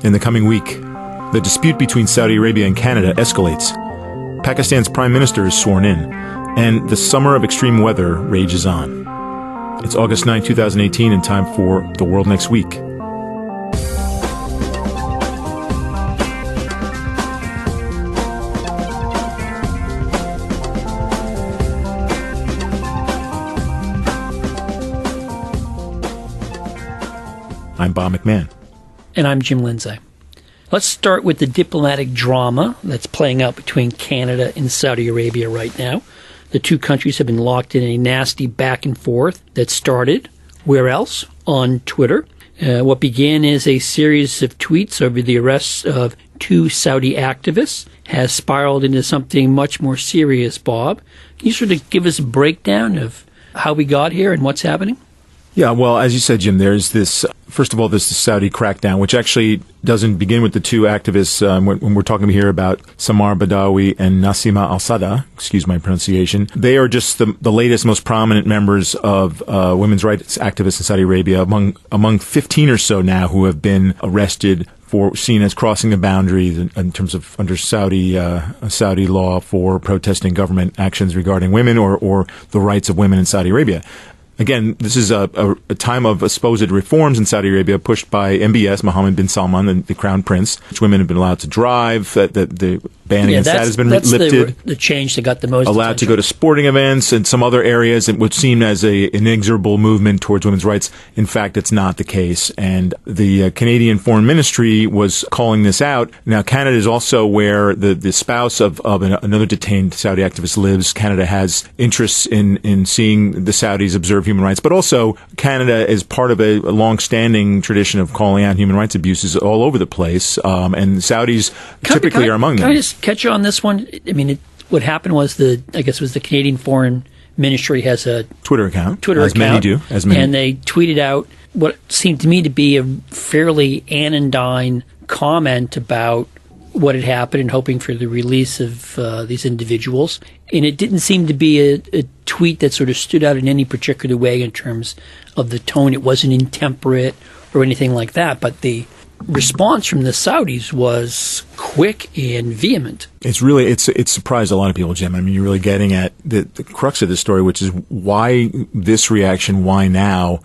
In the coming week, the dispute between Saudi Arabia and Canada escalates. Pakistan's prime minister is sworn in, and the summer of extreme weather rages on. It's August 9, 2018, and time for The World Next Week. I'm Bob McMahon. And I'm Jim Lindsay. Let's start with the diplomatic drama that's playing out between Canada and Saudi Arabia right now. The two countries have been locked in a nasty back and forth that started, where else? On Twitter. What began as a series of tweets over the arrests of two Saudi activists has spiraled into something much more serious, Bob. Can you sort of give us a breakdown of how we got here and what's happening? Yeah, well, as you said, Jim, there's this, first of all, this Saudi crackdown, which actually doesn't begin with the two activists when we're talking here about Samar Badawi and Nassima Al-Sada, excuse my pronunciation. They are just the latest, most prominent members of women's rights activists in Saudi Arabia, among 15 or so now who have been arrested for seen as crossing the boundaries in terms of under Saudi law for protesting government actions regarding women or the rights of women in Saudi Arabia. Again, this is a time of supposed reforms in Saudi Arabia pushed by MBS, Mohammed bin Salman, the crown prince, which women have been allowed to drive, that the ban against that has been lifted. The change that got the most allowed attention. to go to sporting events and some other areas that would seem as an inexorable movement towards women's rights. In fact, it's not the case. And the Canadian Foreign Ministry was calling this out. Now, Canada is also where the spouse of another detained Saudi activist lives. Canada has interests in seeing the Saudis observe human rights, but also Canada is part of a long-standing tradition of calling out human rights abuses all over the place, and the Saudis typically are among them. Can I just catch you on this one? I mean, what happened was the Canadian Foreign Ministry has a Twitter account, as many do, and they tweeted out what seemed to me to be a fairly anodyne comment about what had happened and hoping for the release of these individuals. And it didn't seem to be a tweet that sort of stood out in any particular way in terms of the tone. It wasn't intemperate or anything like that, but the response from the Saudis was quick and vehement. It's surprised a lot of people, Jim. I mean, you're really getting at the crux of this story, which is why this reaction, why now,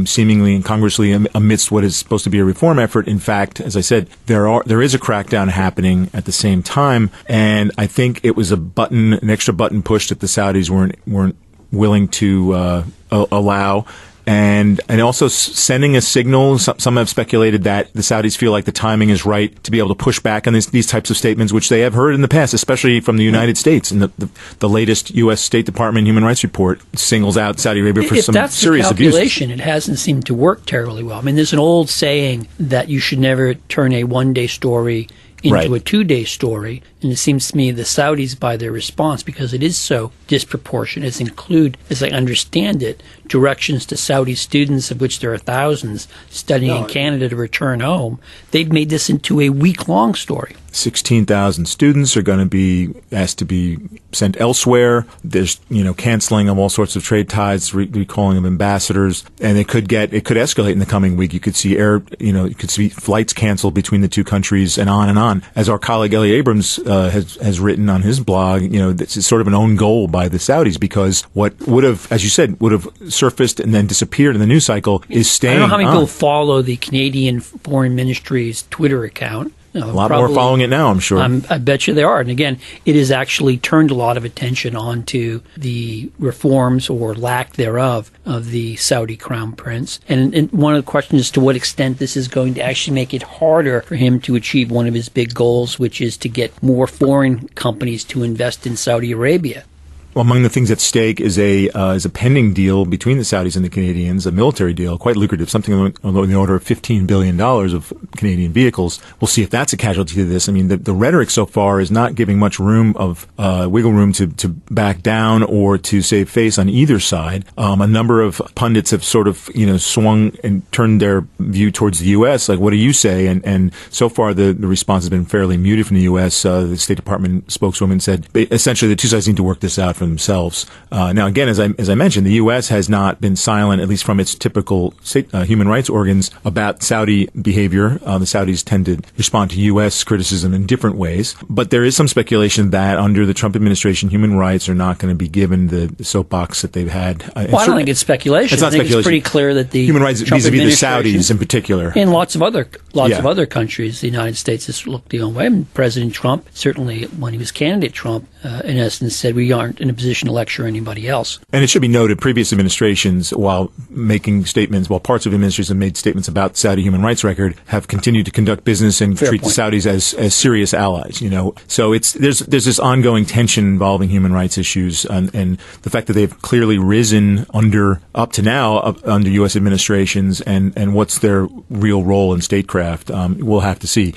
seemingly incongruously amidst what is supposed to be a reform effort. In fact, as I said, there is a crackdown happening at the same time, and I think it was an extra button pushed that the Saudis weren't willing to allow. And also sending a signal. Some have speculated that the Saudis feel like the timing is right to be able to push back on these types of statements, which they have heard in the past, especially from the United States. And the latest U.S. State Department Human Rights Report singles out Saudi Arabia for some serious abuses. If that's the calculation, it hasn't seemed to work terribly well. I mean, there's an old saying that you should never turn a one-day story into a two-day story. And it seems to me the Saudis, by their response, because it is so disproportionate, include, as I understand it, directions to Saudi students, of which there are thousands, studying in Canada to return home. They've made this into a week-long story. 16,000 students are going to be asked to be sent elsewhere. There's, canceling of all sorts of trade ties, recalling of ambassadors, and it could escalate in the coming week. You could see you could see flights canceled between the two countries, and on and on. As our colleague Ellie Abrams has written on his blog, this is sort of an own goal by the Saudis, because what would have, as you said, would have surfaced and then disappeared in the news cycle is staying on. I don't know how many people follow the Canadian Foreign Ministry's Twitter account. A lot more following it now, I'm sure. I bet you there are. And again, it has actually turned a lot of attention onto the reforms or lack thereof of the Saudi crown prince. And one of the questions is to what extent this is going to actually make it harder for him to achieve one of his big goals, which is to get more foreign companies to invest in Saudi Arabia. Well, among the things at stake is a pending deal between the Saudis and the Canadians, a military deal, quite lucrative, something on the order of $15 billion of Canadian vehicles. We'll see if that's a casualty to this. I mean, the rhetoric so far is not giving much room of wiggle room to back down or to save face on either side. A number of pundits have sort of swung and turned their view towards the U.S. Like, what do you say? And so far the response has been fairly muted from the U.S. The State Department spokeswoman said essentially the two sides need to work this out for themselves. Now, again, as I mentioned, the U.S. has not been silent, at least from its typical human rights organs, about Saudi behavior. The Saudis tend to respond to U.S. criticism in different ways. But there is some speculation that under the Trump administration, human rights are not going to be given the soapbox that they've had. Well, I don't think it's speculation. It's not speculation. It's pretty clear that the human rights Trump vis-a-vis the Saudis in particular, and lots of other countries, the United States has looked the own way. I mean, President Trump, certainly when he was candidate Trump, in essence said we aren't in a position to lecture anybody else. And it should be noted, previous administrations, while making statements, while parts of administrations have made statements about Saudi human rights record, have continued to conduct business and treat the Saudis as serious allies. So there's this ongoing tension involving human rights issues, and the fact that they've clearly risen under U.S. administrations, and what's their real role in statecraft, we'll have to see.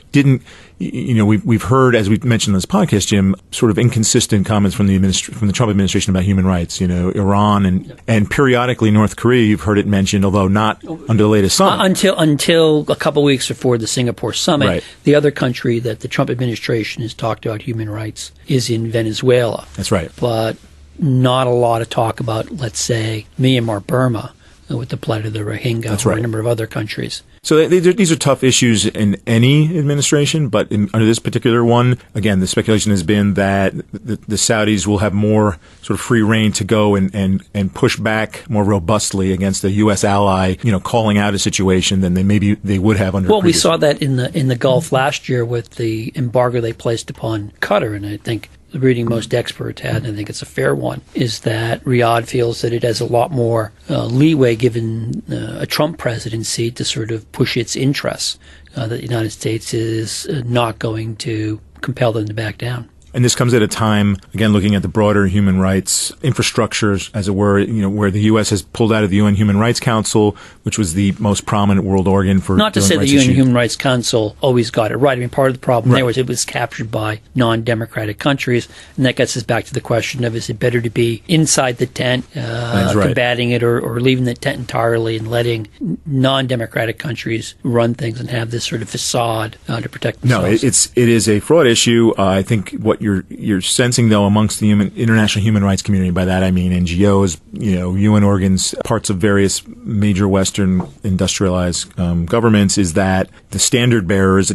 We've heard, as we've mentioned in this podcast, Jim, sort of inconsistent comments from the Trump administration about human rights. Iran and periodically North Korea. You've heard it mentioned, although not under the latest summit. Until a couple weeks before the Singapore summit, right. The other country that the Trump administration has talked about human rights is in Venezuela. That's right. But not a lot of talk about, let's say, Myanmar, Burma, with the plight of the Rohingya. That's right. Or a number of other countries. So these are tough issues in any administration, but under this particular one, again, the speculation has been that the Saudis will have more sort of free rein to go and push back more robustly against a U.S. ally, calling out a situation than they would have under. Well, we saw that in the Gulf last year with the embargo they placed upon Qatar, and I think the reading most experts had, and I think it's a fair one, is that Riyadh feels that it has a lot more leeway given a Trump presidency to sort of push its interests, that the United States is not going to compel them to back down. And this comes at a time, again, looking at the broader human rights infrastructures, as it were, where the U.S. has pulled out of the UN Human Rights Council, which was the most prominent world organ for not to say the UN Human Rights Council always got it right. I mean, part of the problem right. there was it was captured by non-democratic countries, and that gets us back to the question of, is it better to be inside the tent, combating it, or leaving the tent entirely and letting non-democratic countries run things and have this sort of facade to protect themselves? No, it is a fraud issue. I think what you're sensing, though, amongst the international human rights community, by that I mean NGOs, UN organs, parts of various major Western industrialized governments, is that the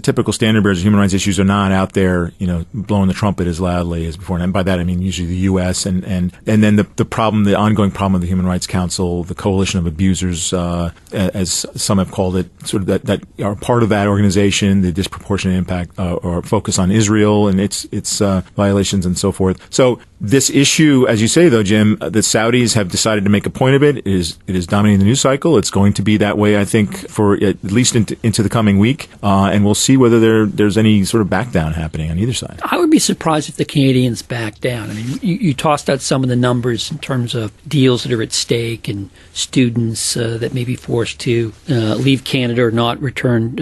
typical standard bearers of human rights issues are not out there, blowing the trumpet as loudly as before. And by that I mean usually the U.S. and then the ongoing problem of the Human Rights Council, the coalition of abusers, as some have called it, sort of that are part of that organization, the disproportionate impact or focus on Israel and its violations and so forth. So this issue, as you say, though, Jim, the Saudis have decided to make a point of it. It is dominating the news cycle. It's going to be that way, I think, for at least into the coming week. And we'll see whether there's any sort of back down happening on either side. I would be surprised if the Canadians back down. I mean, you tossed out some of the numbers in terms of deals that are at stake and students that may be forced to leave Canada or not return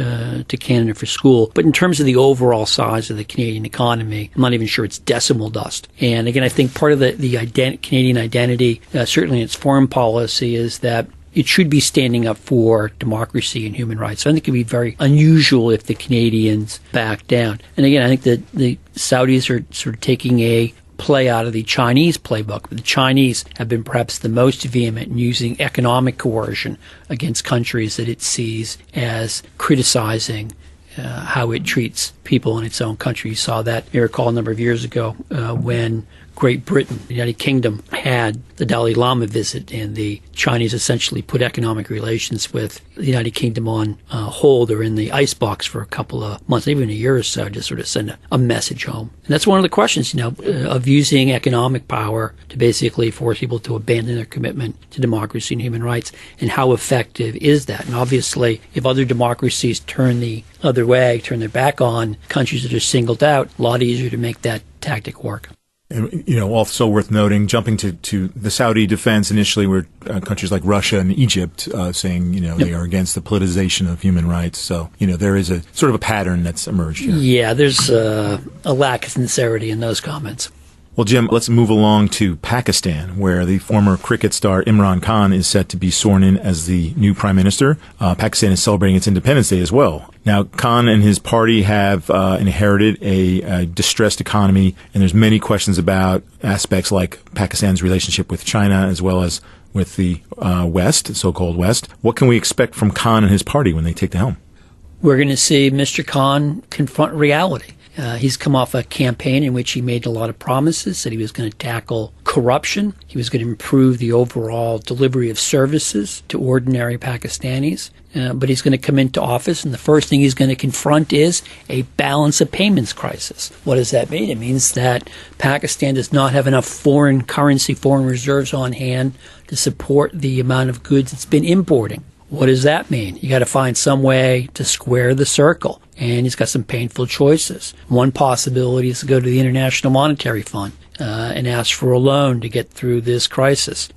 to Canada for school. But in terms of the overall size of the Canadian economy, I'm not even sure it's decimal dust. And again, I think part of the Canadian identity, certainly in its foreign policy, is that it should be standing up for democracy and human rights. So I think it would be very unusual if the Canadians back down. And again, I think that the Saudis are sort of taking a play out of the Chinese playbook. The Chinese have been perhaps the most vehement in using economic coercion against countries that it sees as criticizing how it treats people in its own country. You saw that, you recall, a number of years ago when Great Britain, the United Kingdom, had the Dalai Lama visit, and the Chinese essentially put economic relations with the United Kingdom on hold or in the icebox for a couple of months, even a year or so, to sort of send a message home. And that's one of the questions, of using economic power to basically force people to abandon their commitment to democracy and human rights, and how effective is that? And obviously, if other democracies turn the other way, turn their back on countries that are singled out, a lot easier to make that tactic work. And, also worth noting, jumping to the Saudi defense initially were countries like Russia and Egypt saying, they are against the politicization of human rights. So, there is a sort of a pattern that's emerged here. Yeah, there's a lack of sincerity in those comments. Well, Jim, let's move along to Pakistan, where the former cricket star Imran Khan is set to be sworn in as the new prime minister. Pakistan is celebrating its Independence Day as well. Now, Khan and his party have inherited a distressed economy, and there's many questions about aspects like Pakistan's relationship with China as well as with the West, so-called West. What can we expect from Khan and his party when they take the helm? We're going to see Mr. Khan confront reality. He's come off a campaign in which he made a lot of promises, said he was going to tackle corruption, he was going to improve the overall delivery of services to ordinary Pakistanis, but he's going to come into office, and the first thing he's going to confront is a balance of payments crisis. What does that mean? It means that Pakistan does not have enough foreign currency, foreign reserves on hand to support the amount of goods it's been importing. What does that mean? You got to find some way to square the circle. And he's got some painful choices. One possibility is to go to the International Monetary Fund and ask for a loan to get through this crisis.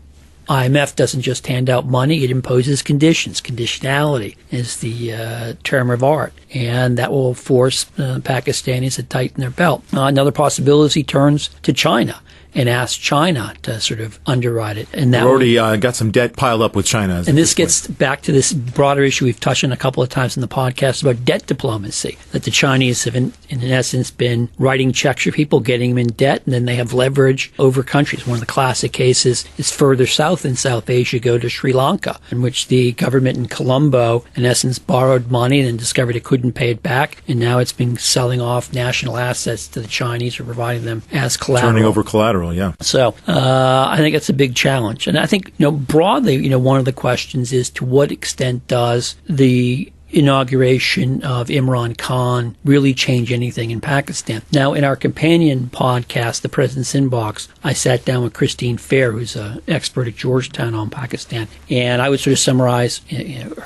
IMF doesn't just hand out money, it imposes conditions. Conditionality is the term of art. And that will force Pakistanis to tighten their belt. Another possibility is he turns to China and asks China to sort of underwrite it. And that We've already got some debt piled up with China. And this gets back to this broader issue we've touched on a couple of times in the podcast about debt diplomacy, that the Chinese have, in essence, been writing checks for people, getting them in debt, and then they have leverage over countries. One of the classic cases is further south in South Asia, go to Sri Lanka, in which the government in Colombo, in essence, borrowed money and then discovered it couldn't pay it back, and now it's been selling off national assets to the Chinese or providing them as collateral. Turning over collateral. Yeah. So I think it's a big challenge. And I think, broadly, one of the questions is to what extent does the inauguration of Imran Khan really change anything in Pakistan? Now, in our companion podcast, The President's Inbox, I sat down with Christine Fair, who's an expert at Georgetown on Pakistan, and I would sort of summarize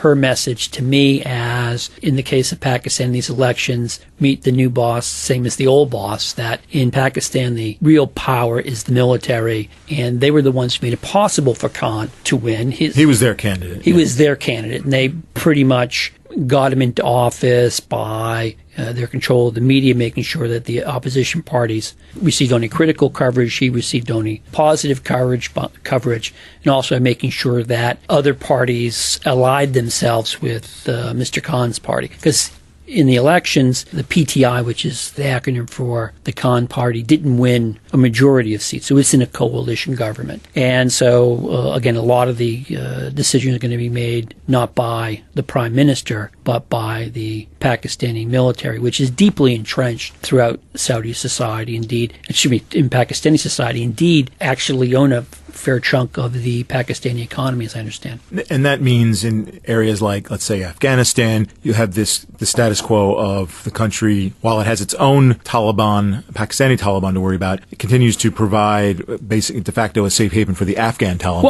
her message to me as, in the case of Pakistan, these elections meet the new boss, same as the old boss, that in Pakistan the real power is the military, and they were the ones who made it possible for Khan to win. He was their candidate. He was their candidate, and they pretty much got him into office by their control of the media, making sure that the opposition parties received only critical coverage, he received only positive coverage, and also making sure that other parties allied themselves with Mr. Khan's party. Because in the elections, the PTI, which is the acronym for the Khan party, didn't win a majority of seats. So it's in a coalition government. And so, again, a lot of the decisions are going to be made not by the prime minister, but by the Pakistani military, which is deeply entrenched throughout Saudi society, in Pakistani society, indeed, actually own a fair chunk of the Pakistani economy, as I understand. And that means in areas like, let's say, Afghanistan, you have the status quo of the country, while it has its own Pakistani Taliban to worry about, it continues to provide basically de facto a safe haven for the Afghan Taliban.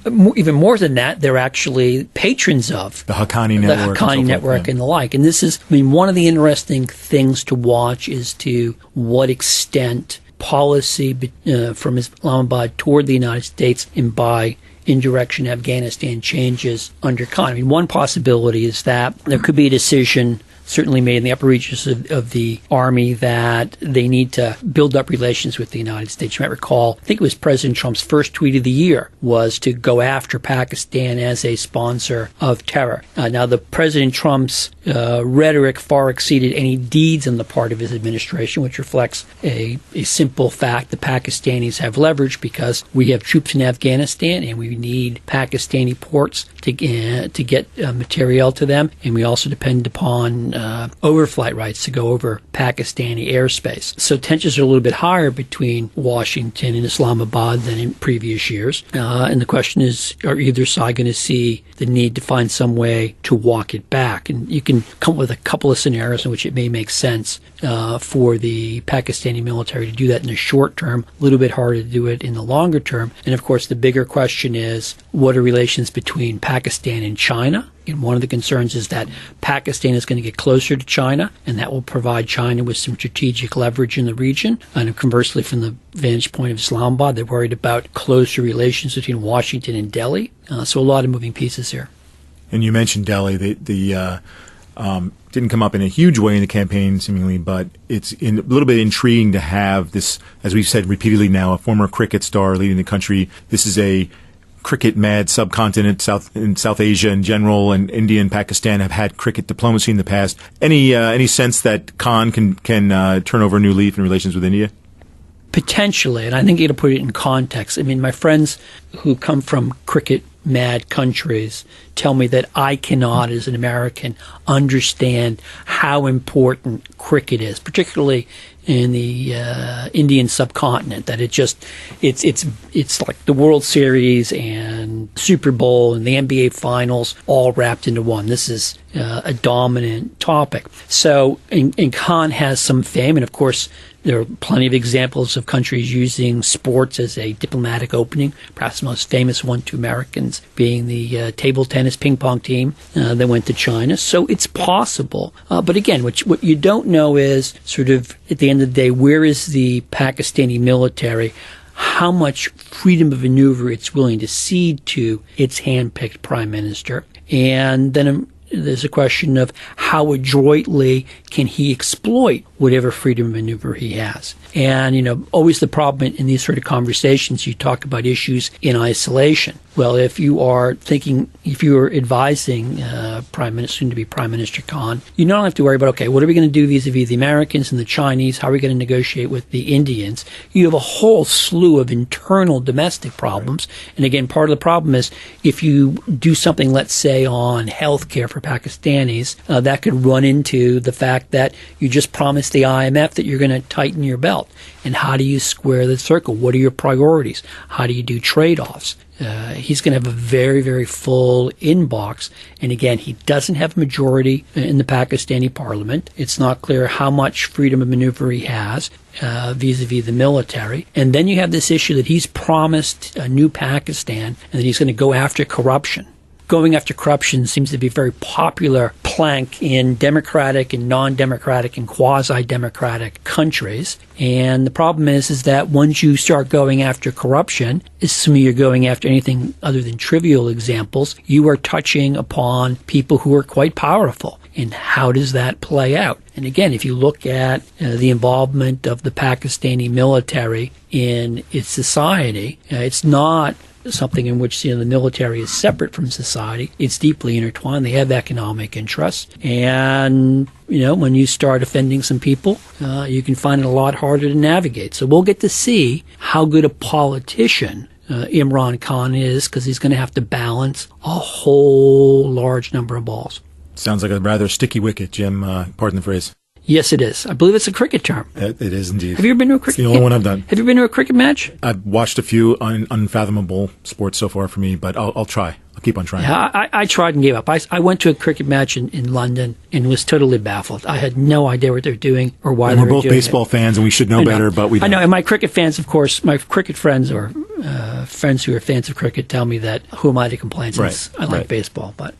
Well, even more than that, they're actually patrons of the Haqqani network, and the like. And this is, one of the interesting things to watch is to what extent policy from Islamabad toward the United States and by indirection Afghanistan changes under Khan. One possibility is that there could be a decision certainly made in the upper reaches of the army that they need to build up relations with the United States. You might recall, I think it was President Trump's first tweet of the year was to go after Pakistan as a sponsor of terror. Now, the President Trump's rhetoric far exceeded any deeds on the part of his administration, which reflects a simple fact. The Pakistanis have leverage because we have troops in Afghanistan and we need Pakistani ports to get materiel to them, and we also depend upon overflight rights to go over Pakistani airspace. So tensions are a little bit higher between Washington and Islamabad than in previous years. And the question is, are either side going to see the need to find some way to walk it back? And you can come up with a couple of scenarios in which it may make sense for the Pakistani military to do that in the short term, a little bit harder to do it in the longer term. And of course, the bigger question is, what are relations between Pakistan and China? And one of the concerns is that Pakistan is going to get closer to China, and that will provide China with some strategic leverage in the region. And conversely, from the vantage point of Islamabad, they're worried about closer relations between Washington and Delhi. So a lot of moving pieces here. And you mentioned Delhi. The Didn't come up in a huge way in the campaign, seemingly, but it's a little bit intriguing to have this, as we've said repeatedly now, a former cricket star leading the country. This is a cricket-mad subcontinent, in South Asia in general, and India and Pakistan have had cricket diplomacy in the past. Any sense that Khan can turn over a new leaf in relations with India? Potentially, and I think you got to put it in context. I mean, my friends who come from cricket-mad countries tell me that I cannot, as an American, understand how important cricket is, particularly in the Indian subcontinent. That it's like the World Series and Super Bowl and the NBA Finals all wrapped into one. This is a dominant topic. So, and Khan has some fame, and of course, there are plenty of examples of countries using sports as a diplomatic opening, perhaps the most famous one to Americans being the table tennis ping pong team that went to China. So it's possible. But again, what you don't know is sort of at the end of the day, where is the Pakistani military? How much freedom of maneuver it's willing to cede to its hand-picked prime minister. And then there's a question of how adroitly can he exploit whatever freedom of maneuver he has. And, always the problem in these sort of conversations, you talk about issues in isolation. Well, if you are advising soon-to-be Prime Minister Khan, you don't have to worry about, okay, what are we going to do vis-a-vis the Americans and the Chinese? How are we going to negotiate with the Indians? You have a whole slew of internal domestic problems. And again, part of the problem is if you do something, let's say, on health care for Pakistanis, that could run into the fact that you just promised the IMF that you're going to tighten your belt. And how do you square the circle? What are your priorities? How do you do trade-offs? He's going to have a very, very full inbox. And again, he doesn't have a majority in the Pakistani parliament. It's not clear how much freedom of maneuver he has vis-a-vis the military. And then you have this issue that he's promised a new Pakistan and that he's going to go after corruption. Going after corruption seems to be a very popular plank in democratic and non-democratic and quasi-democratic countries. And the problem is that once you start going after corruption, assuming you're going after anything other than trivial examples, you are touching upon people who are quite powerful. And how does that play out? And again, if you look at the involvement of the Pakistani military in its society, it's not something in which the military is separate from society. It's deeply intertwined. They have economic interests. And, when you start offending some people, you can find it a lot harder to navigate. So we'll get to see how good a politician Imran Khan is, because he's going to have to balance a whole large number of balls. Sounds like a rather sticky wicket, Jim. Pardon the phrase. Yes, it is. I believe it's a cricket term. It is indeed. Have you ever been to a cricket? It's the only one I've done. Have you been to a cricket match? I've watched a few unfathomable sports so far for me, but I'll try. I'll keep on trying. Yeah, I tried and gave up. I went to a cricket match in London and was totally baffled. I had no idea what they were doing or why they were doing it. We're both baseball fans, and we should know better, but we don't. I know, and my cricket fans, of course, my cricket friends or friends who are fans of cricket tell me that who am I to complain since I like baseball, but...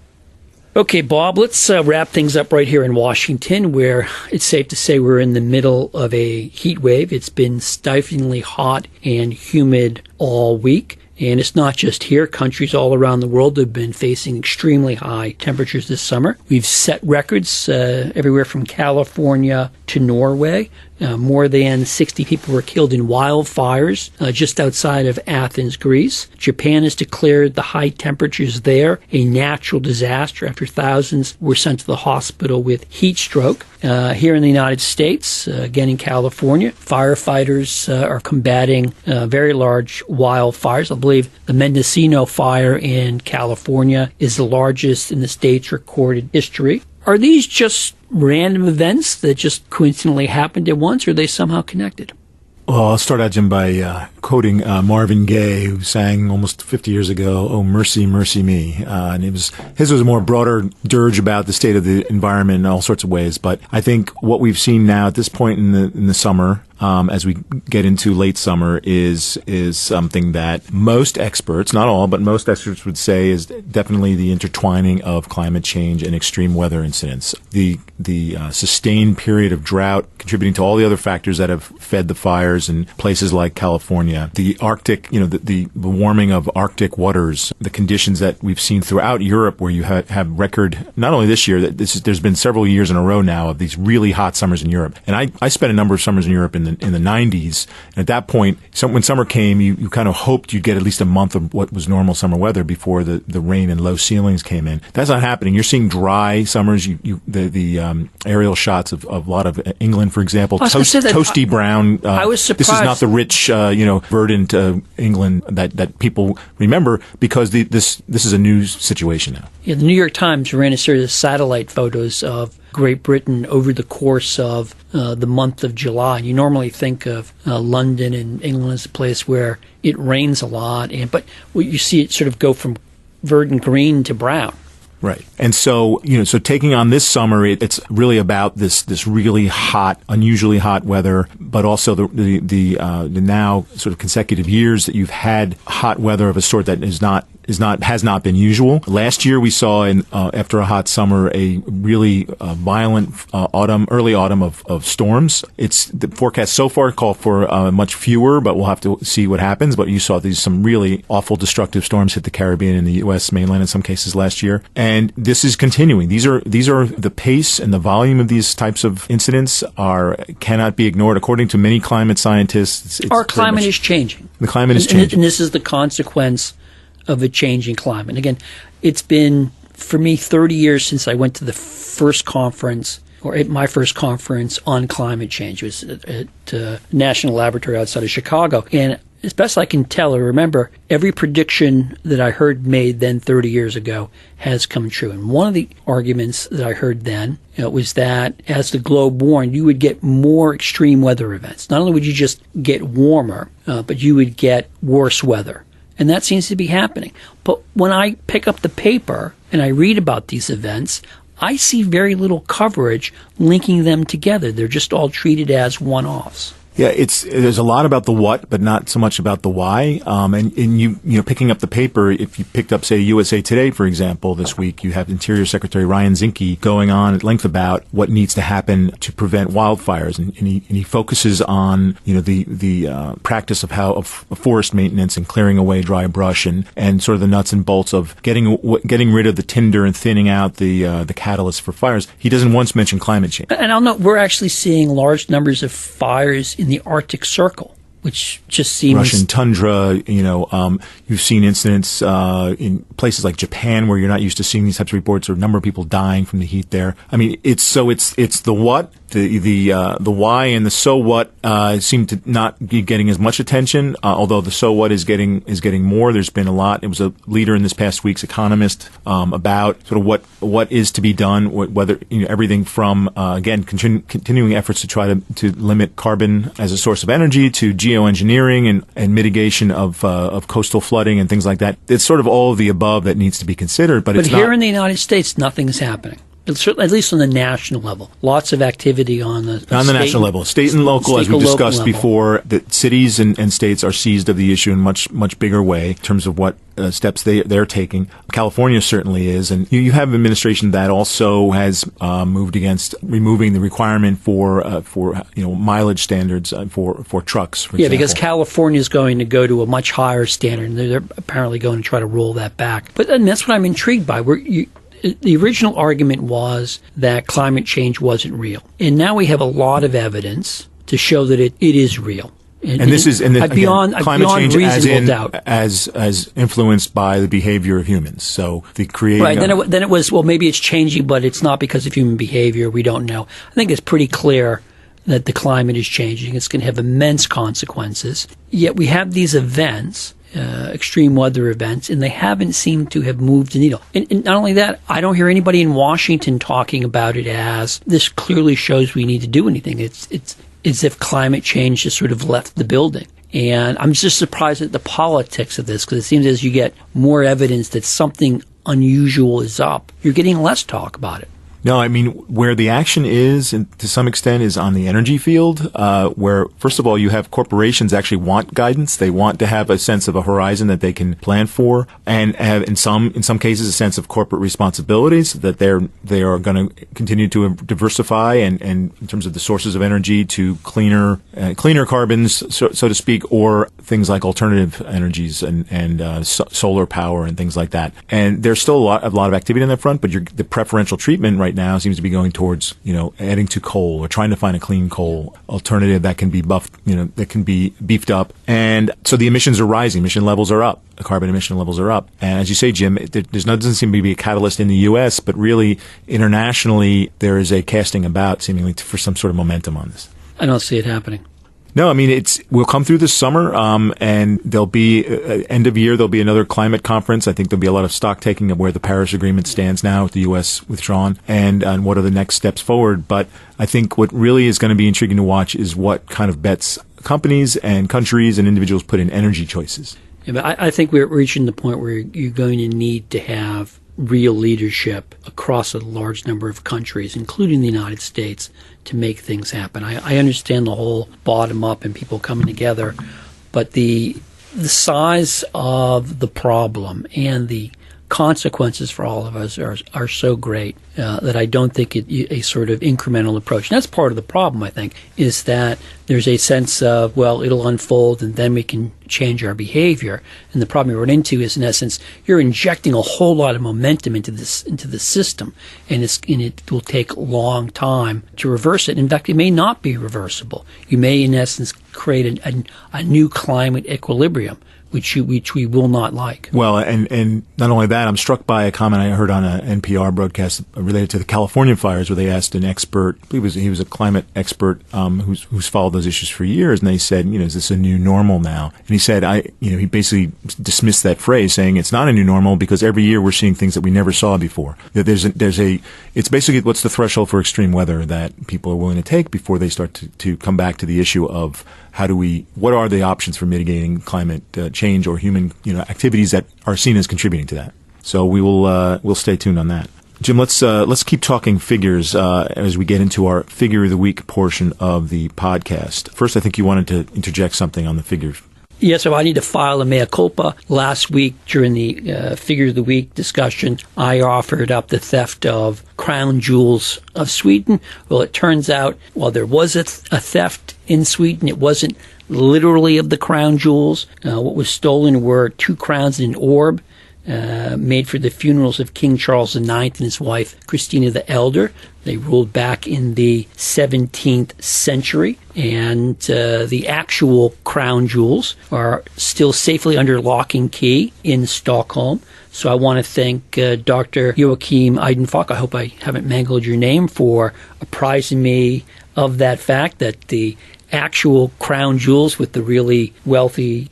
Okay, Bob, let's wrap things up right here in Washington, where it's safe to say we're in the middle of a heat wave. It's been stiflingly hot and humid all week. And it's not just here. Countries all around the world have been facing extremely high temperatures this summer. We've set records everywhere from California to Norway. More than 60 people were killed in wildfires just outside of Athens, Greece. Japan has declared the high temperatures there a natural disaster after thousands were sent to the hospital with heat stroke. Here in the United States, again in California, firefighters are combating very large wildfires. I believe the Mendocino fire in California is the largest in the state's recorded history. Are these just random events that just coincidentally happened at once, or are they somehow connected? Well, I'll start out, Jim, by quoting Marvin Gaye, who sang almost 50 years ago, "Oh, mercy, mercy me." And his was a more broader dirge about the state of the environment in all sorts of ways. But I think what we've seen now at this point in the summer, as we get into late summer is something that most experts, not all, but most experts would say is definitely the intertwining of climate change and extreme weather incidents. The sustained period of drought contributing to all the other factors that have fed the fires in places like California, the Arctic, the warming of Arctic waters, the conditions that we've seen throughout Europe where you have record, not only this year, there's been several years in a row now of these really hot summers in Europe. And I spent a number of summers in Europe in the 90s. And at that point, when summer came, you kind of hoped you'd get at least a month of what was normal summer weather before the rain and low ceilings came in. That's not happening. You're seeing dry summers. The aerial shots of a lot of England, for example, toasty brown. I was surprised. This is not the rich, verdant England that people remember because this is a new situation now. Yeah, the New York Times ran a series of satellite photos of Great Britain over the course of the month of July. You normally think of London and England as a place where it rains a lot, but you see it sort of go from verdant green to brown. Right. And so, so taking on this summer, it's really about this really hot, unusually hot weather, but also the now sort of consecutive years that you've had hot weather of a sort that has not been usual. Last year we saw after a hot summer a really violent early autumn of storms. The forecast so far call for much fewer, but we'll have to see what happens. But you saw some really awful destructive storms hit the Caribbean and the U.S. mainland in some cases last year. And this is continuing. These are the pace and the volume of these types of incidents cannot be ignored. According to many climate scientists, our climate is changing. The climate is changing. And this is the consequence of a changing climate. Again, it's been, for me, 30 years since I went to the first conference, or at my first conference on climate change. It was at a national laboratory outside of Chicago. And as best I can tell or remember, every prediction that I heard made then 30 years ago has come true. And one of the arguments that I heard then was that as the globe warmed, you would get more extreme weather events. Not only would you just get warmer, but you would get worse weather. And that seems to be happening. But when I pick up the paper and I read about these events, I see very little coverage linking them together. They're just all treated as one-offs. Yeah, there's a lot about the what, but not so much about the why. And you picking up the paper, if you picked up, say, USA Today, for example, this week, you have Interior Secretary Ryan Zinke going on at length about what needs to happen to prevent wildfires, and he focuses on the practice of forest maintenance and clearing away dry brush and sort of the nuts and bolts of getting rid of the tinder and thinning out the catalyst for fires. He doesn't once mention climate change. And I'll note we're actually seeing large numbers of fires in the Arctic Circle, which just seems... Russian tundra, you've seen incidents in places like Japan where you're not used to seeing these types of reports, or a number of people dying from the heat there. I mean, it's the what, the why, and the so what seem to not be getting as much attention, although the so what is getting more. There's been a lot. It was a leader in this past week's Economist about sort of what is to be done, whether everything from again continuing efforts to try to limit carbon as a source of energy to geoengineering and mitigation of coastal flooding and things like that. It's sort of all of the above that needs to be considered, but it's here not. In the United States, nothing's happening. At least on the national level. Lots of activity on the national level. State and local, as we discussed before, that cities and states are seized of the issue in much bigger way in terms of what steps they're taking. California certainly is, and you have an administration that also has moved against removing the requirement for mileage standards for trucks. For example. Because California is going to go to a much higher standard, and they're apparently going to try to roll that back. But that's what I'm intrigued by. The original argument was that climate change wasn't real, and now we have a lot of evidence to show that it is real. Beyond reasonable doubt, as influenced by the behavior of humans. So the creating right. Then it was, well, maybe it's changing, but it's not because of human behavior. We don't know. I think it's pretty clear that the climate is changing. It's going to have immense consequences. Yet we have these events. Extreme weather events, and they haven't seemed to have moved the needle. And not only that, I don't hear anybody in Washington talking about it as this clearly shows we need to do anything. It's as if climate change just sort of left the building. And I'm just surprised at the politics of this, because it seems as you get more evidence that something unusual is up, you're getting less talk about it. No, I mean, where the action is, and to some extent, is on the energy field, where, first of all, you have corporations actually want guidance. They want to have a sense of a horizon that they can plan for, and have, in some cases, a sense of corporate responsibilities that they are going to continue to diversify, and in terms of the sources of energy, to cleaner carbons, so to speak, or things like alternative energies and solar power and things like that. And there's still a lot of activity on that front, but the preferential treatment right now seems to be going towards, adding to coal or trying to find a clean coal alternative that can be that can be beefed up. And so the emissions are rising. Emission levels are up. The carbon emission levels are up. And as you say, Jim, doesn't seem to be a catalyst in the U.S., but really internationally, there is a casting about seemingly for some sort of momentum on this. I don't see it happening. No, I mean, we'll come through this summer, and there'll be, end of year, there'll be another climate conference. I think there'll be a lot of stock taking of where the Paris Agreement stands now, with the U.S. withdrawn, and what are the next steps forward. But I think what really is going to be intriguing to watch is what kind of bets companies and countries and individuals put in energy choices. Yeah, but I think we're reaching the point where you're going to need to have real leadership across a large number of countries, including the United States, to make things happen. I understand the whole bottom up and people coming together, but the size of the problem and the consequences for all of us are so great that I don't think a sort of incremental approach. And that's part of the problem, I think, is that there's a sense of, well, it'll unfold and then we can change our behavior. And the problem we run into is, in essence, you're injecting a whole lot of momentum into the system, and it will take a long time to reverse it. In fact, it may not be reversible. You may, in essence, create a new climate equilibrium, which we will not like. Well, and not only that, I'm struck by a comment I heard on an NPR broadcast related to the California fires, where they asked an expert, I believe he was a climate expert who's followed those issues for years, and they said, is this a new normal now? And he said, he basically dismissed that phrase, saying it's not a new normal because every year we're seeing things that we never saw before. That it's basically what's the threshold for extreme weather that people are willing to take before they start to come back to the issue of what are the options for mitigating climate change or human activities that are seen as contributing to that. So we'll stay tuned on that. Jim, let's keep talking figures as we get into our Figure of the Week portion of the podcast. First, I think you wanted to interject something on the figures. Yeah, so I need to file a mea culpa. Last week, during the Figure of the Week discussion, I offered up the theft of crown jewels of Sweden. Well, it turns out, while there was a theft in Sweden, it wasn't literally of the crown jewels. What was stolen were 2 crowns and an orb, made for the funerals of King Charles IX and his wife Christina the Elder. They ruled back in the 17th century, and the actual crown jewels are still safely under lock and key in Stockholm. So I want to thank Dr. Joachim Eidenfach, I hope I haven't mangled your name, for apprising me of that fact, that the actual crown jewels with the really wealthy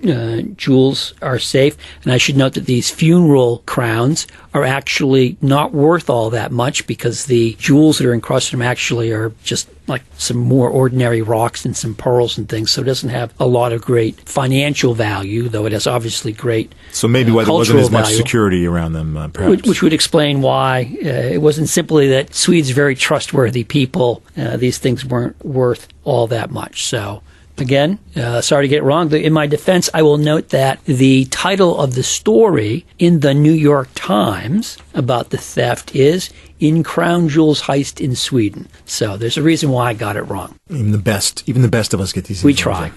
jewels are safe. And I should note that these funeral crowns are actually not worth all that much, because the jewels that are encrusted in them actually are just like some more ordinary rocks and some pearls and things. So it doesn't have a lot of great financial value, though it has obviously great So maybe why there wasn't as much value, security around them, perhaps. Which would explain why it wasn't simply that Swedes are very trustworthy people. These things weren't worth all that much. So again, sorry to get it wrong. In my defense, I will note that the title of the story in the New York Times about the theft is "In Crown Jewels Heist in Sweden." So there's a reason why I got it wrong. Even the best of us get these things We try. wrong.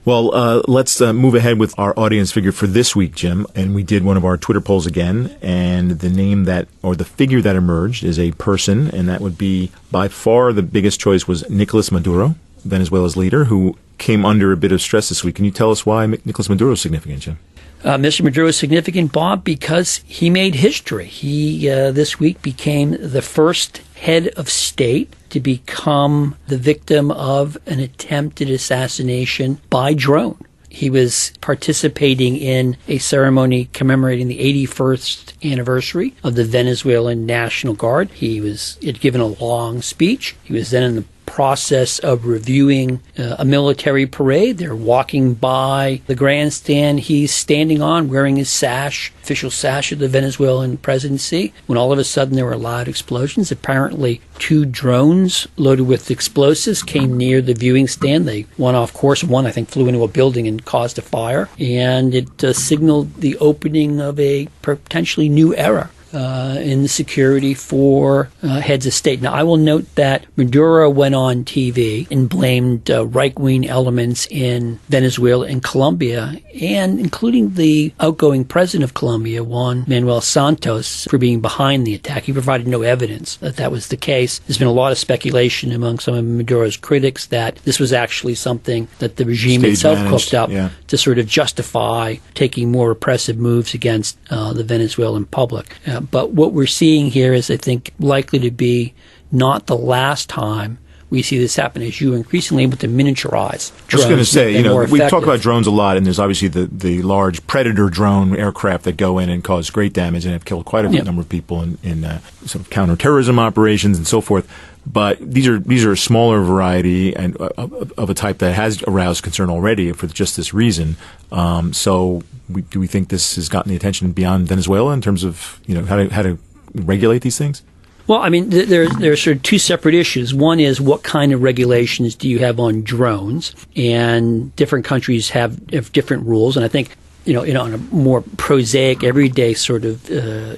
Well, let's move ahead with our audience figure for this week, Jim. And we did one of our Twitter polls again, and the figure that emerged is a person, and that would be, by far, the biggest choice was Nicolas Maduro, Venezuela's leader, who came under a bit of stress this week. Can you tell us why Nicolas Maduro is significant, Jim? Mr. Maduro is significant, Bob, because he made history. He, this week, became the first head of state to become the victim of an attempted assassination by drone. He was participating in a ceremony commemorating the 81st anniversary of the Venezuelan National Guard. He had given a long speech. He was then in the process of reviewing a military parade. They're walking by the grandstand he's standing on, wearing his sash, official sash of the Venezuelan presidency, when all of a sudden there were loud explosions. Apparently, 2 drones loaded with explosives came near the viewing stand. They went off course. One, I think, flew into a building and caused a fire. And it signaled the opening of a potentially new era in the security for heads of state. Now, I will note that Maduro went on TV and blamed right-wing elements in Venezuela and Colombia, and including the outgoing president of Colombia, Juan Manuel Santos, for being behind the attack. He provided no evidence that that was the case. There's been a lot of speculation among some of Maduro's critics that this was actually something that the regime itself cooked up to sort of justify taking more repressive moves against the Venezuelan public. But what we're seeing here is, I think, likely to be not the last time we see this happen, as you increasingly able to miniaturize drones. I was going to say, we talk effective. about drones a lot, and there's obviously the large Predator drone aircraft that go in and cause great damage and have killed quite a number of people in sort of counterterrorism operations and so forth. But these are a smaller variety and of a type that has aroused concern already for just this reason. So do we think this has gotten the attention beyond Venezuela in terms of how to regulate these things? Well, I mean, there's sort of 2 separate issues. One is, what kind of regulations do you have on drones? And different countries have different rules. And I think, on a more prosaic, everyday sort of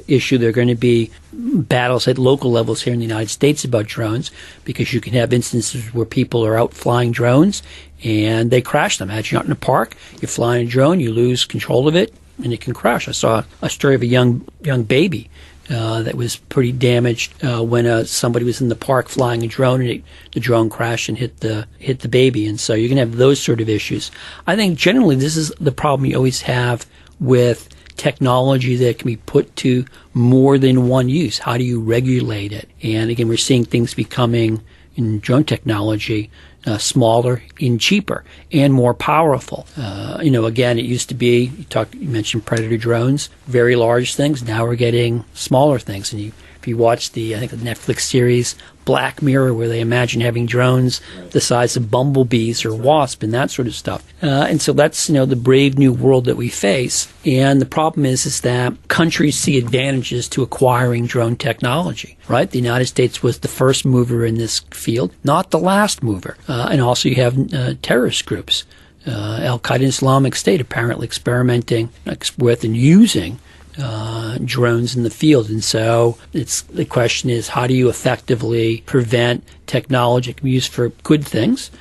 issue, there are going to be battles at local levels here in the United States about drones, because you can have instances where people are out flying drones and they crash them. Imagine you're out in a park, you're flying a drone, you lose control of it, and it can crash. I saw a story of a young baby that was pretty damaged when somebody was in the park flying a drone, and the drone crashed and hit the baby. And so you're going to have those sort of issues. I think generally this is the problem you always have with technology that can be put to more than one use. How do you regulate it? And again, we're seeing things becoming in drone technology smaller and cheaper and more powerful. Again, it used to be, you mentioned Predator drones, very large things. Now we're getting smaller things. And if you watch the Netflix series Black Mirror, where they imagine having drones the size of bumblebees or wasps and that sort of stuff. And so that's, the brave new world that we face. And the problem is that countries see advantages to acquiring drone technology, right? The United States was the first mover in this field, not the last mover. And also you have terrorist groups, Al-Qaeda and Islamic State apparently experimenting with and using drones in the field. And so the question is, how do you effectively prevent technology that can be used for good things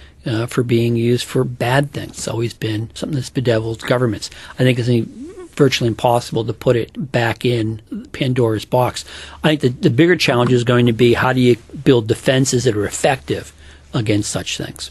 for being used for bad things? It's always been something that's bedeviled governments. I think it's virtually impossible to put it back in Pandora's box. I think the bigger challenge is going to be, how do you build defenses that are effective against such things?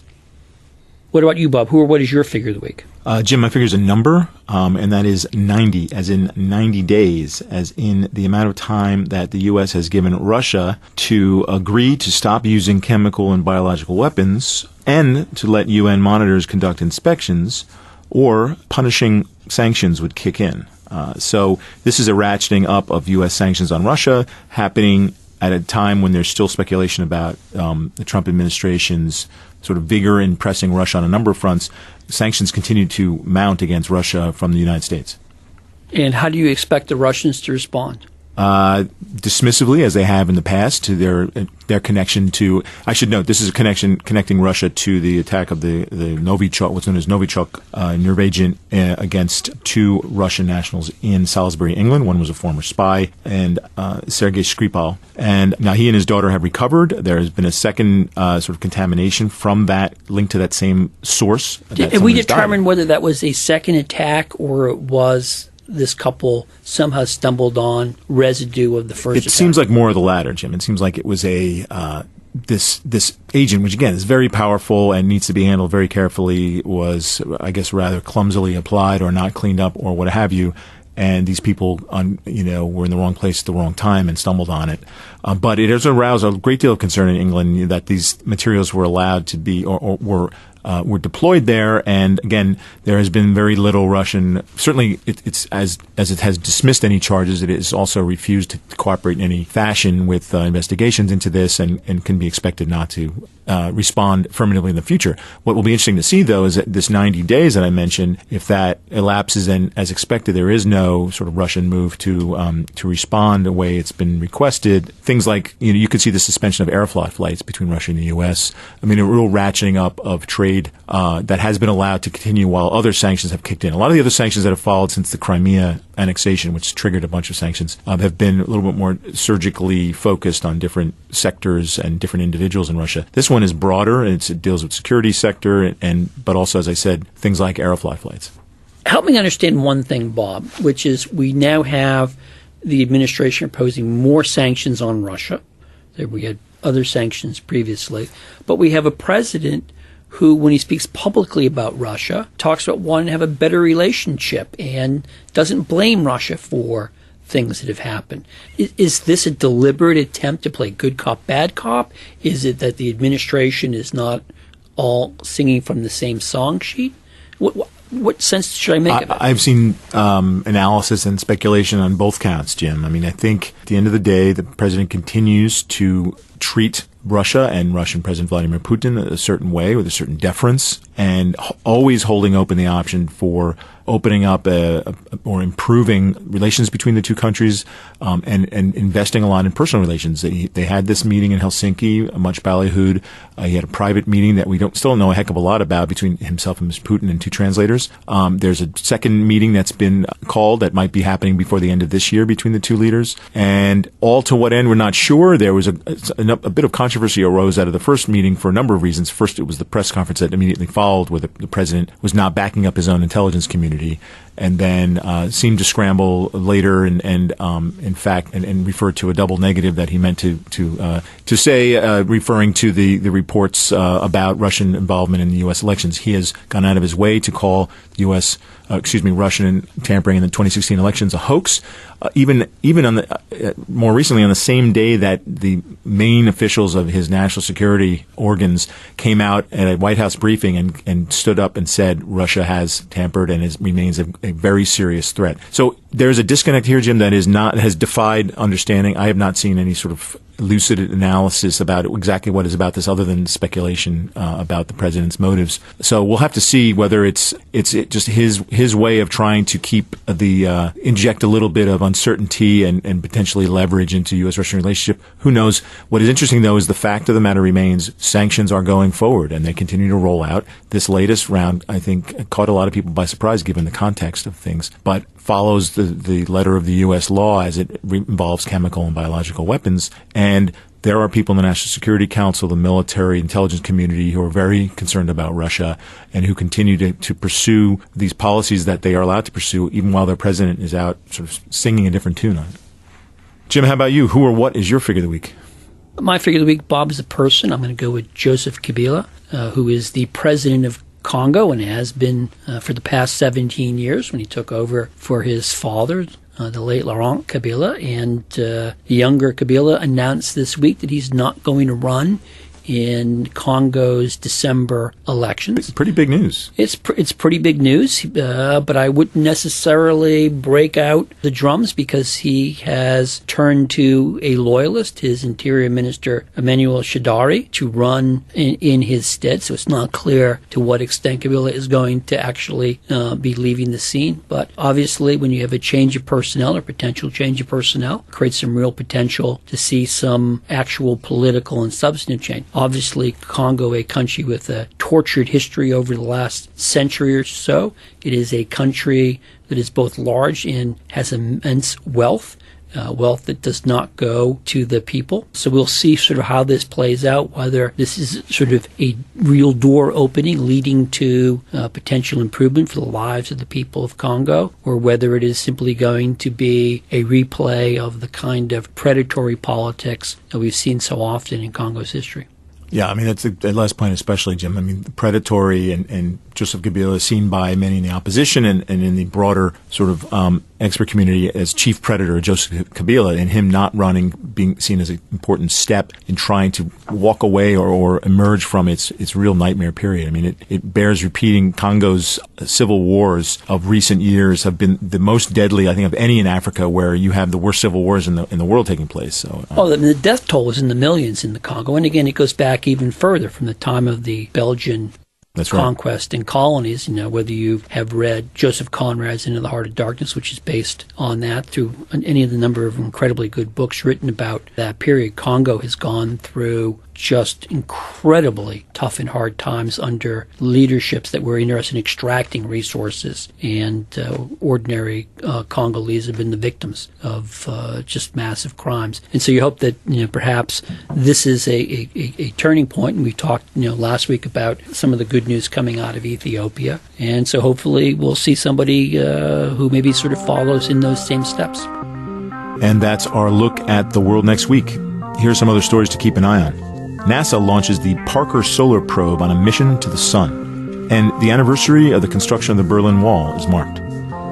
What about you, Bob? What is your figure of the week? Jim, my figure is a number, and that is 90, as in 90 days, as in the amount of time that the U.S. has given Russia to agree to stop using chemical and biological weapons and to let UN monitors conduct inspections, or punishing sanctions would kick in. So this is a ratcheting up of U.S. sanctions on Russia, happening at a time when there's still speculation about the Trump administration's sort of vigor in pressing Russia on a number of fronts. Sanctions continue to mount against Russia from the United States. And how do you expect the Russians to respond? Dismissively, as they have in the past, to their connection to. I should note, this is a connection connecting Russia to the attack of the Novichok, what's known as Novichok nerve agent, against 2 Russian nationals in Salisbury, England. One was a former spy, and Sergei Skripal. And now he and his daughter have recovered. There has been a second sort of contamination from that, linked to that same source. Did we determine whether that was a second attack, or it was this couple somehow stumbled on residue of the first attack? It seems like more of the latter, Jim. It seems like it was this agent, which again is very powerful and needs to be handled very carefully, was, I guess, rather clumsily applied or not cleaned up or what have you. And these people, were in the wrong place at the wrong time and stumbled on it. But it has aroused a great deal of concern in England that these materials were allowed to be, or were were deployed there. And again, there has been very little Russian. Certainly, it's as it has dismissed any charges, it has also refused to cooperate in any fashion with investigations into this, and can be expected not to respond affirmatively in the future. What will be interesting to see, though, is that this 90 days that I mentioned, if that elapses and as expected, there is no sort of Russian move to respond the way it's been requested. Things like, you could see the suspension of air flights between Russia and the U.S. I mean, a real ratcheting up of trade that has been allowed to continue while other sanctions have kicked in. A lot of the other sanctions that have followed since the Crimea annexation, which triggered a bunch of sanctions, have been a little bit more surgically focused on different sectors and different individuals in Russia. This one is broader, and it deals with security sector, but also, as I said, things like Aerofly flights. Help me understand one thing, Bob, which is we now have the administration imposing more sanctions on Russia. We had other sanctions previously, but we have a president who, when he speaks publicly about Russia, talks about wanting to have a better relationship and doesn't blame Russia for things that have happened. Is this a deliberate attempt to play good cop, bad cop? Is it that the administration is not all singing from the same song sheet? What sense should I make of it? I've seen analysis and speculation on both counts, Jim. I mean, I think at the end of the day, the president continues to treat Russia and Russian President Vladimir Putin a certain way, with a certain deference, and always holding open the option for opening up or improving relations between the two countries, and investing a lot in personal relations. They had this meeting in Helsinki, much ballyhooed. He had a private meeting that we still don't know a heck of a lot about between himself and Mr. Putin and two translators. There's a second meeting that's been called that might be happening before the end of this year between the two leaders. And all to what end, we're not sure. There was a bit of controversy arose out of the first meeting for a number of reasons. First, it was the press conference that immediately followed, where the president was not backing up his own intelligence community, and then seemed to scramble later and in fact referred to a double negative that he meant to say, referring to the reports about Russian involvement in the U.S. elections. He has gone out of his way to call Russian tampering in the 2016 elections a hoax. Even on the more recently, on the same day that the main officials of his national security organs came out at a White House briefing and stood up and said Russia has tampered and remains a very serious threat. So there's a disconnect here, Jim, that has defied understanding. I have not seen any sort of lucid analysis about exactly what is about this, other than speculation about the president's motives. So we'll have to see whether it's just his way of trying to keep inject a little bit of uncertainty and potentially leverage into U.S.-Russian relationship. Who knows? What is interesting, though, is the fact of the matter remains sanctions are going forward, and they continue to roll out. This latest round, I think, caught a lot of people by surprise given the context of things, but follows the letter of the U.S. law as it involves chemical and biological weapons. And there are people in the National Security Council, the military intelligence community, who are very concerned about Russia and who continue to pursue these policies that they are allowed to pursue, even while their president is out sort of singing a different tune on it. Jim, how about you? Who or what is your figure of the week? My figure of the week, Bob, is a person. I'm going to go with Joseph Kabila, who is the president of Congo and has been for the past 17 years, when he took over for his father, the late Laurent Kabila. And the younger Kabila announced this week that he's not going to run in Congo's December elections. Pretty big news. It's pretty big news, but I wouldn't necessarily break out the drums, because he has turned to a loyalist, his Interior Minister Emmanuel Shadari, to run in his stead. So it's not clear to what extent Kabila is going to actually be leaving the scene. But obviously, when you have a change of personnel or potential change of personnel, it creates some real potential to see some actual political and substantive change. Obviously, Congo, a country with a tortured history over the last century or so. It is a country that is both large and has immense wealth that does not go to the people. So we'll see sort of how this plays out, whether this is sort of a real door opening leading to potential improvement for the lives of the people of Congo, or whether it is simply going to be a replay of the kind of predatory politics that we've seen so often in Congo's history. Yeah, I mean, that's the last point especially, Jim. I mean, the predatory and Joseph Kabila is seen by many in the opposition and in the broader sort of expert community as chief predator of Joseph Kabila, and him not running being seen as an important step in trying to walk away or emerge from its real nightmare period. I mean, it bears repeating. Congo's civil wars of recent years have been the most deadly, I think, of any in Africa, where you have the worst civil wars in the world taking place. So, the death toll is in the millions in the Congo, and again, it goes back even further from the time of the Belgian conquest and colonies. Whether you have read Joseph Conrad's Into the Heart of Darkness, which is based on that, through any of the number of incredibly good books written about that period, Congo has gone through just incredibly tough and hard times under leaderships that were interested in extracting resources, and ordinary Congolese have been the victims of just massive crimes. And so you hope that perhaps this is a turning point. And we talked last week about some of the good news coming out of Ethiopia, and so hopefully we'll see somebody who maybe sort of follows in those same steps. And that's our look at the world next week. Here are some other stories to keep an eye on. NASA launches the Parker Solar Probe on a mission to the Sun. And the anniversary of the construction of the Berlin Wall is marked.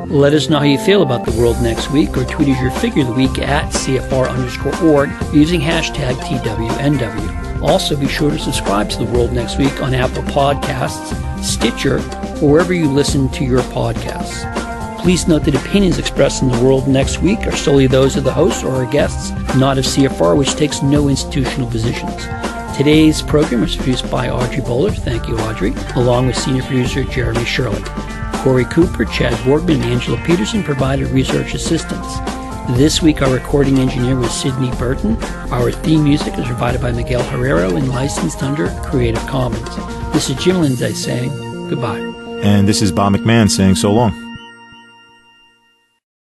Let us know how you feel about the world next week, or tweet us your figure of the week at CFR_org using hashtag TWNW. Also, be sure to subscribe to the world next week on Apple Podcasts, Stitcher, or wherever you listen to your podcasts. Please note that opinions expressed in the world next week are solely those of the hosts or our guests, not of CFR, which takes no institutional positions. Today's program was produced by Audrey Bowler. Thank you, Audrey, along with senior producer Jeremy Shirley. Corey Cooper, Chad Borgman, and Angela Peterson provided research assistance. This week, our recording engineer was Sydney Burton. Our theme music is provided by Miguel Herrero and licensed under Creative Commons. This is Jim Lindsay saying goodbye. And this is Bob McMahon saying so long.